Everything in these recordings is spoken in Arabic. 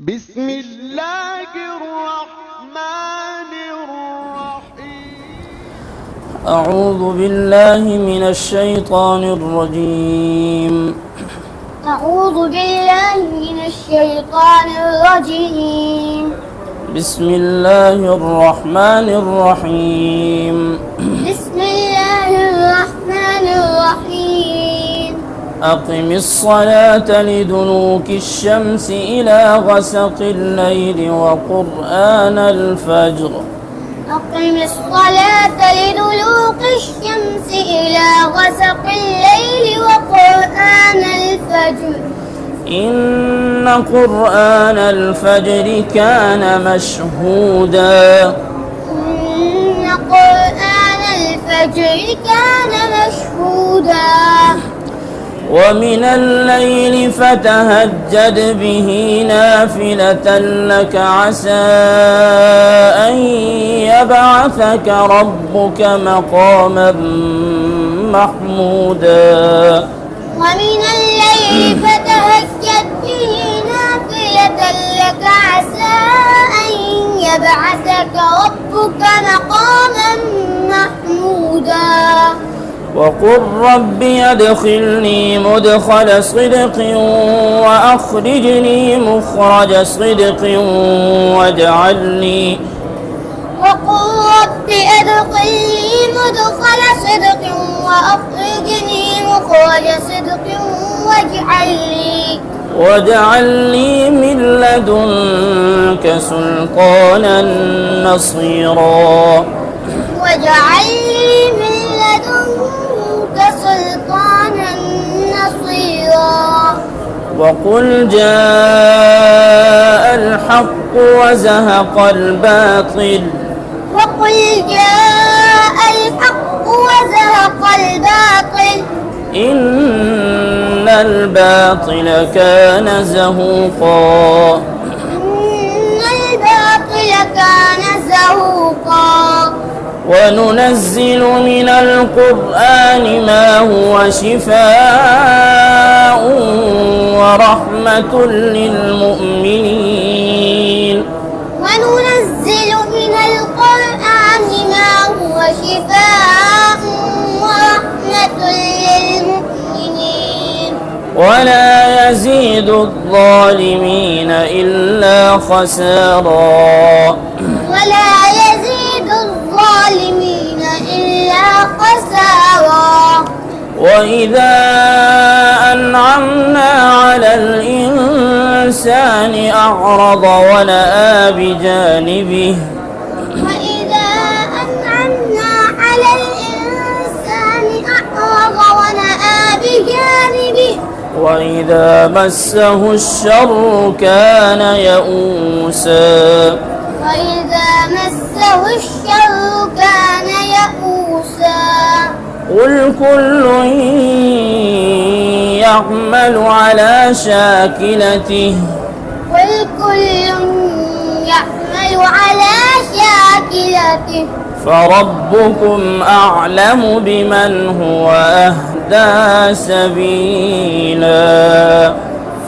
بسم الله الرحمن الرحيم. أعوذ بالله من الشيطان الرجيم. أعوذ بالله من الشيطان الرجيم. بسم الله الرحمن الرحيم. بسم الله الرحمن الرحيم. أقم الصلاة لدنوك الشمس إلى غسق الليل وقرآن الفجر. أقم الصلاة لدلوك الشمس إلى غسق الليل وقرآن الفجر. إن قرآن الفجر كان مشهودا. إن قرآن الفجر كان مشهودا. ومن الليل فتهجد به نافلة لك عسى أن يبعثك ربك مقاما محمودا. ومن الليل فتهجد به نافلة لك عسى أن يبعثك ربك مقاما محمودا. وقل رب أدخلني مدخل صدق وأخرجني مخرج صدق واجعلني وقل رب أدخلني مدخل صدق وأخرجني مخرج صدق واجعل لي من لدنك سلطانا نصيرا. واجعل لي من لدنك سلطانا نصيرا. وقل جاء الحق وزهق الباطل. وقل جاء الحق وزهق الباطل. إن الباطل كان زهوقا. إن الباطل كان زهوقا. وننزل من القرآن ما هو شفاء ورحمة للمؤمنين. وننزل من القرآن ما هو شفاء ورحمة للمؤمنين. ولا يزيد الظالمين إلا خسارا. ولا يزيد الظالمين إلا خسارا. وإذا أنعمنا على الإنسان أعرض ونأى بجانبه. وإذا أنعمنا على الإنسان أعرض ونأى بجانبه. وإذا مسه الشر كان يئوسا. وإذا مسه الشر كان يئوسا. قل كل يعمل على شاكلته. قل كل يعمل على شاكلته. فربكم أعلم بمن هو أهدى سبيلا.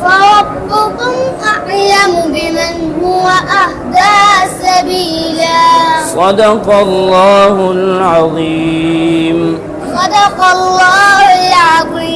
فربكم أعلم بمن هو أهدى سبيلا. صدق الله العظيم. صدق الله العظيم.